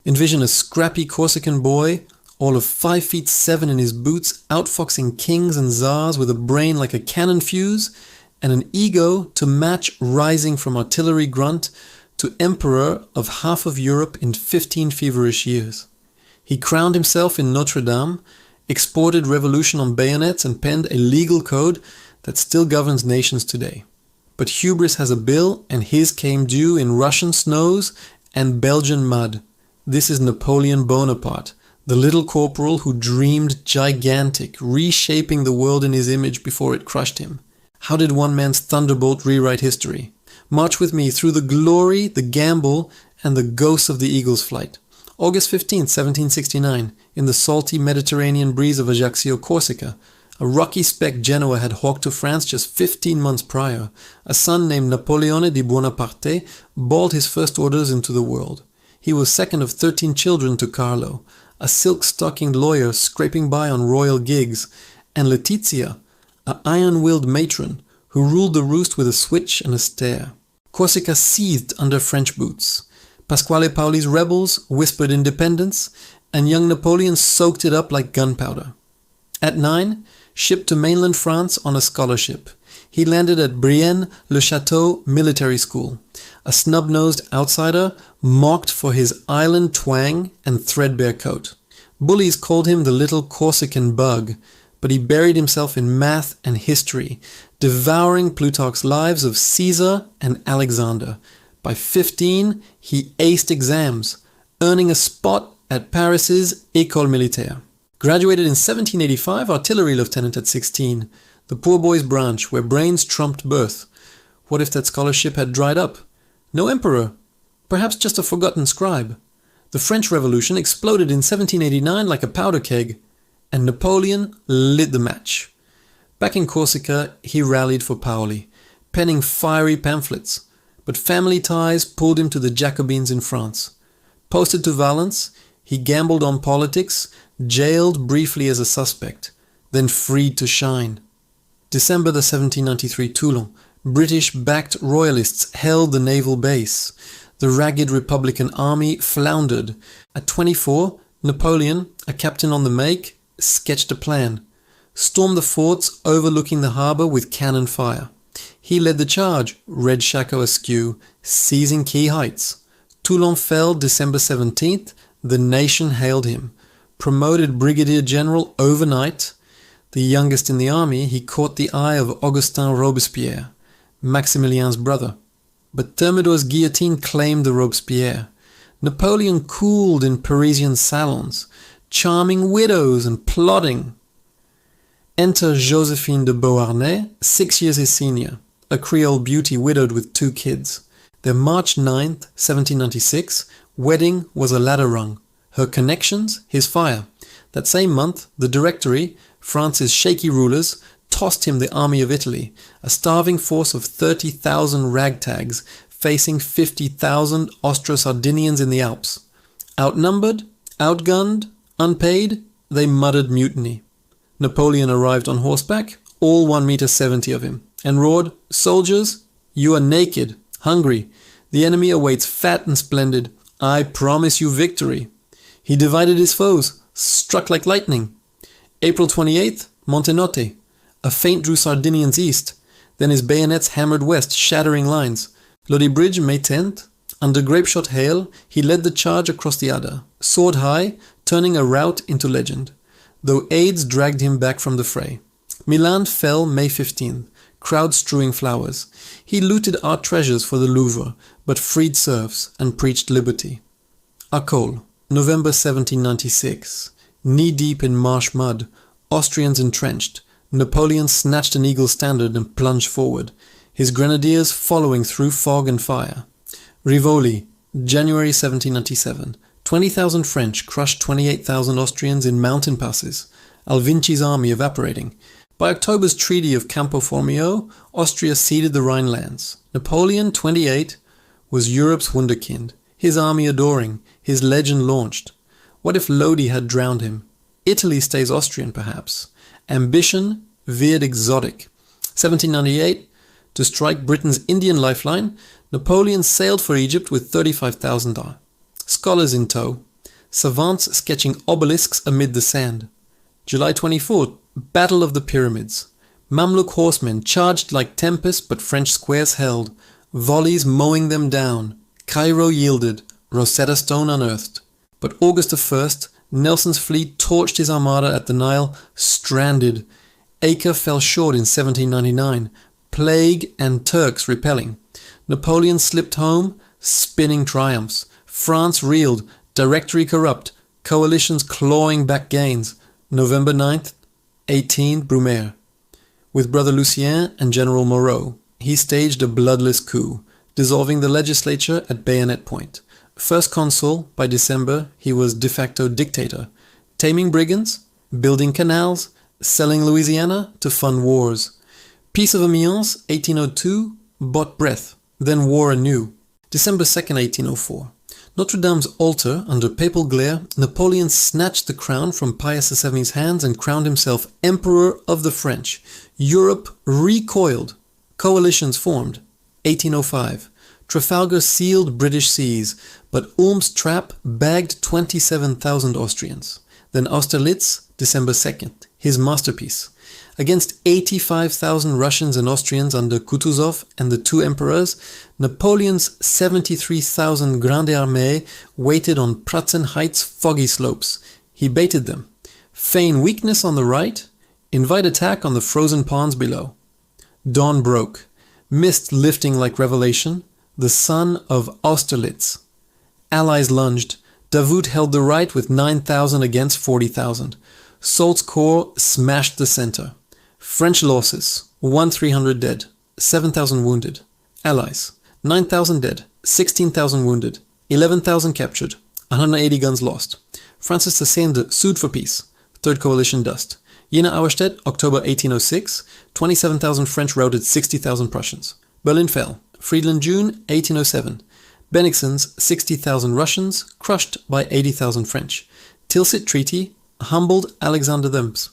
Envision a scrappy Corsican boy, all of 5 feet 7 in his boots, outfoxing kings and czars with a brain like a cannon fuse, and an ego to match, rising from artillery grunt to emperor of half of Europe in 15 feverish years. He crowned himself in Notre Dame, exported revolution on bayonets, and penned a legal code that still governs nations today. But hubris has a bill, and his came due in Russian snows and Belgian mud. This is Napoleon Bonaparte, the little corporal who dreamed gigantic, reshaping the world in his image before it crushed him. How did one man's thunderbolt rewrite history? March with me through the glory, the gamble, and the ghosts of the eagle's flight. August 15, 1769, in the salty Mediterranean breeze of Ajaccio, Corsica, a rocky speck Genoa had hawked to France just 15 months prior. A son named Napoleon Bonaparte bawled his first orders into the world. He was second of 13 children to Carlo, a silk-stockinged lawyer scraping by on royal gigs, and Letizia, an iron-willed matron who ruled the roost with a switch and a stare. Corsica seethed under French boots. Pasquale Pauli's rebels whispered independence, and young Napoleon soaked it up like gunpowder. At 9, shipped to mainland France on a scholarship, he landed at Brienne-le-Château Military School, a snub-nosed outsider mocked for his island twang and threadbare coat. Bullies called him the little Corsican bug, but he buried himself in math and history, devouring Plutarch's lives of Caesar and Alexander. By 15, he aced exams, earning a spot at Paris's École Militaire. Graduated in 1785, artillery lieutenant at 16, the poor boy's branch where brains trumped birth. What if that scholarship had dried up? No emperor, perhaps just a forgotten scribe. The French Revolution exploded in 1789 like a powder keg, and Napoleon lit the match. Back in Corsica, he rallied for Paoli, penning fiery pamphlets, but family ties pulled him to the Jacobins in France. Posted to Valence, he gambled on politics, jailed briefly as a suspect, then freed to shine. December the 1793 Toulon, British-backed royalists held the naval base. The ragged Republican army floundered. At 24, Napoleon, a captain on the make, sketched a plan. Stormed the forts overlooking the harbour with cannon fire. He led the charge, red shako askew, seizing key heights. Toulon fell December 17th. The nation hailed him. Promoted brigadier general overnight. The youngest in the army, he caught the eye of Augustin Robespierre, Maximilian's brother. But Thermidor's guillotine claimed the Robespierre. Napoleon cooled in Parisian salons, charming widows and plotting. Enter Josephine de Beauharnais, 6 years his senior, a Creole beauty widowed with 2 kids. Their March 9th, 1796, wedding was a ladder rung. Her connections, his fire. That same month, the Directory, France's shaky rulers, tossed him the army of Italy, a starving force of 30,000 ragtags facing 50,000 Austro-Sardinians in the Alps. Outnumbered, outgunned, unpaid, they muttered mutiny. Napoleon arrived on horseback, all 1.70 meters of him, and roared, "Soldiers, you are naked, hungry. The enemy awaits fat and splendid. I promise you victory." He divided his foes, struck like lightning. April 28th, Montenotte. A feint drew Sardinians east. Then his bayonets hammered west, shattering lines. Lodi Bridge, May 10th. Under grapeshot hail, he led the charge across the Adda, sword high, turning a rout into legend, though aides dragged him back from the fray. Milan fell May 15th, crowd strewing flowers. He looted art treasures for the Louvre, but freed serfs and preached liberty. Arcole, November 1796. Knee-deep in marsh mud, Austrians entrenched. Napoleon snatched an eagle standard and plunged forward, his grenadiers following through fog and fire. Rivoli, January 1797. 20,000 French crushed 28,000 Austrians in mountain passes, Alvinci's army evaporating. By October's Treaty of Campo Formio, Austria ceded the Rhinelands. Napoleon, 28, was Europe's wunderkind, his army adoring, his legend launched. What if Lodi had drowned him? Italy stays Austrian, perhaps. Ambition veered exotic. 1798, to strike Britain's Indian lifeline, Napoleon sailed for Egypt with 35,000 scholars in tow. savants sketching obelisks amid the sand. July 24th, Battle of the Pyramids. Mamluk horsemen charged like tempests but French squares held, volleys mowing them down. Cairo yielded, Rosetta Stone unearthed. But August 1st, Nelson's fleet torched his armada at the Nile, stranded. Acre fell short in 1799, plague and Turks repelling. Napoleon slipped home, spinning triumphs. France reeled, Directory corrupt, coalitions clawing back gains. November 9th, 18 Brumaire. With brother Lucien and General Moreau, he staged a bloodless coup, dissolving the legislature at bayonet point. First consul, by December he was de facto dictator, taming brigands, building canals, selling Louisiana to fund wars. Peace of Amiens, 1802, bought breath, then war anew. December 2nd, 1804. Notre Dame's altar, under papal glare, Napoleon snatched the crown from Pius VII's hands and crowned himself Emperor of the French. Europe recoiled. Coalitions formed. 1805. Trafalgar sealed British seas, but Ulm's trap bagged 27,000 Austrians. Then Austerlitz, December 2nd, his masterpiece. Against 85,000 Russians and Austrians under Kutuzov and the two emperors, Napoleon's 73,000 Grande Armée waited on Pratzen Heights' foggy slopes. He baited them. Feign weakness on the right, invite attack on the frozen ponds below. Dawn broke. Mist lifting like revelation, the sun of Austerlitz. Allies lunged. Davout held the right with 9,000 against 40,000. Soult's corps smashed the center. French losses, 1,300 dead, 7,000 wounded. Allies, 9,000 dead, 16,000 wounded, 11,000 captured, 180 guns lost. Francis X sued for peace. Third Coalition dust. Jena Auerstedt, October 1806, 27,000 French routed 60,000 Prussians. Berlin fell. Friedland, June 1807. Bennigsen's 60,000 Russians crushed by 80,000 French. Tilsit Treaty humbled Alexander Themps.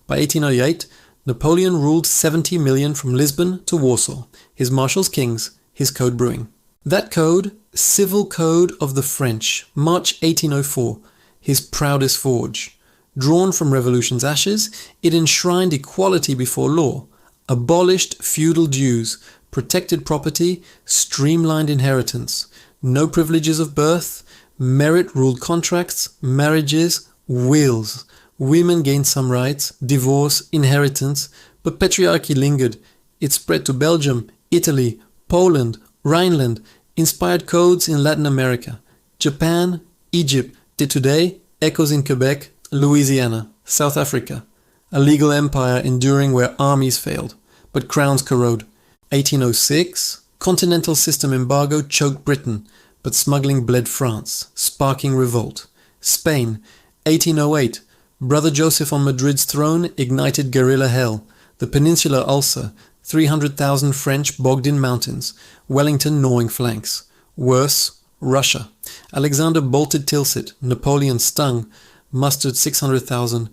By 1808, Napoleon ruled 70 million from Lisbon to Warsaw, his marshals kings, his code brewing. That code, Civil Code of the French, March 1804, his proudest forge. Drawn from revolution's ashes, it enshrined equality before law, abolished feudal dues, protected property, streamlined inheritance, no privileges of birth, merit ruled contracts, marriages, wills. Women gained some rights, divorce, inheritance, but patriarchy lingered. It spread to Belgium, Italy, Poland, Rhineland, inspired codes in Latin America. Japan, Egypt did today, echoes in Quebec, Louisiana, South Africa. A legal empire enduring where armies failed, but crowns corrode. 1806, continental system embargo choked Britain, but smuggling bled France, sparking revolt. Spain, 1808, Brother Joseph on Madrid's throne ignited guerrilla hell. The peninsular ulcer, 300,000 French bogged in mountains. Wellington gnawing flanks. Worse, Russia. Alexander bolted Tilsit. Napoleon stung. Mustered 600,000.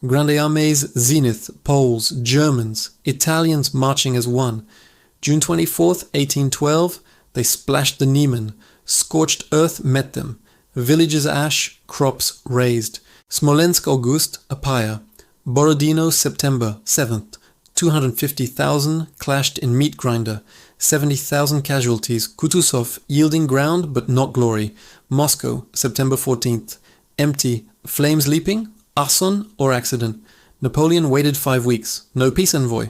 Grande Armée's zenith. Poles, Germans, Italians marching as one. June 24th, 1812, they splashed the Niemen. Scorched earth met them. Villages ash, crops raised. Smolensk August, a pyre. Borodino September 7th, 250,000 clashed in meat grinder. 70,000 casualties. Kutuzov yielding ground but not glory. Moscow September 14th, empty. Flames leaping? Arson or accident? Napoleon waited 5 weeks. No peace envoy.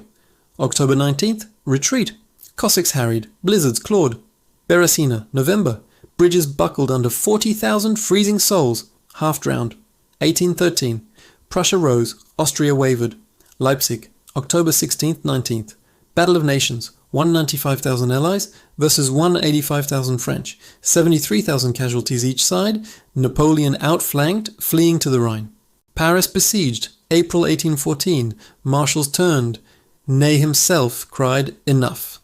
October 19th, retreat. Cossacks harried. Blizzards clawed. Beresina, November. Bridges buckled under 40,000 freezing souls. Half drowned. 1813. Prussia rose. Austria wavered. Leipzig, October 16th, 19th. Battle of Nations. 195,000 allies versus 185,000 French. 73,000 casualties each side. Napoleon outflanked, fleeing to the Rhine. Paris besieged. April 1814. Marshals turned. Ney himself cried, "Enough."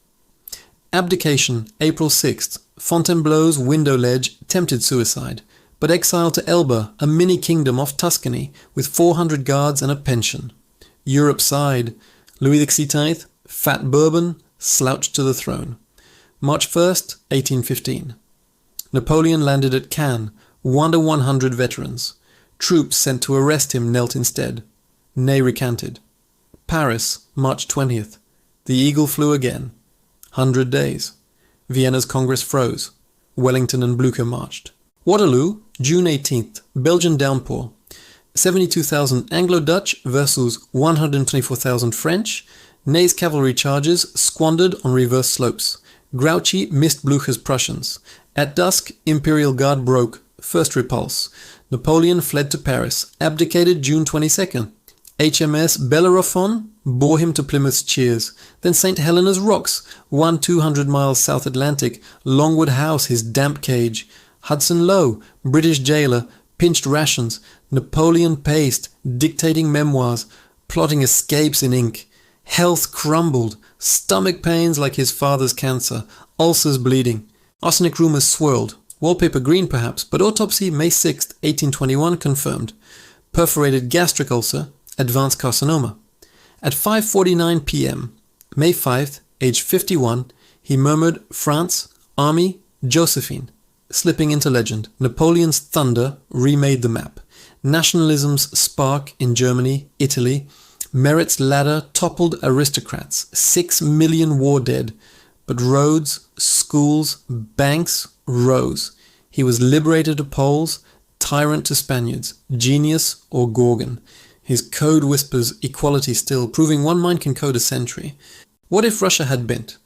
Abdication, April 6th. Fontainebleau's window ledge tempted suicide, but exiled to Elba, a mini-kingdom off Tuscany, with 400 guards and a pension. Europe sighed. Louis XVI, fat Bourbon, slouched to the throne. March 1st, 1815. Napoleon landed at Cannes, 1 to 100 veterans. Troops sent to arrest him knelt instead. Ney recanted. Paris, March 20th. The eagle flew again. 100 days. Vienna's Congress froze. Wellington and Blücher marched. Waterloo, June 18th. Belgian downpour. 72,000 Anglo-Dutch versus 124,000 French. Ney's cavalry charges squandered on reverse slopes. Grouchy missed Blücher's Prussians. At dusk, Imperial Guard broke. First repulse. Napoleon fled to Paris. Abdicated June 22nd. HMS Bellerophon bore him to Plymouth's cheers. Then St. Helena's Rocks, 200 miles South Atlantic. Longwood House, his damp cage. Hudson Lowe, British jailer, pinched rations. Napoleon paced, dictating memoirs, plotting escapes in ink. Health crumbled, stomach pains like his father's cancer, ulcers bleeding. Arsenic rumours swirled. Wallpaper green perhaps, but autopsy May 6, 1821 confirmed. Perforated gastric ulcer, advanced carcinoma. At 5:49 p.m., May 5th, age 51, he murmured France, Army, Josephine. Slipping into legend, Napoleon's thunder remade the map. Nationalism's spark in Germany, Italy. Merit's ladder toppled aristocrats. 6 million war dead. But roads, schools, banks rose. He was liberator to Poles, tyrant to Spaniards, genius or Gorgon. His code whispers equality still, proving one mind can code a century. What if Russia had bent?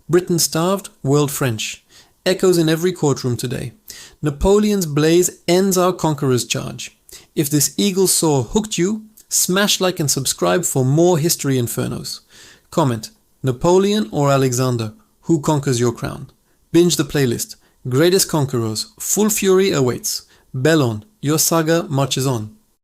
Britain starved, world French. Echoes in every courtroom today. Napoleon's blaze ends our conqueror's charge. If this eagle soar hooked you, smash like and subscribe for more history infernos. Comment, Napoleon or Alexander, who conquers your crown? Binge the playlist. Greatest Conquerors, full fury awaits. Bellon, your saga marches on.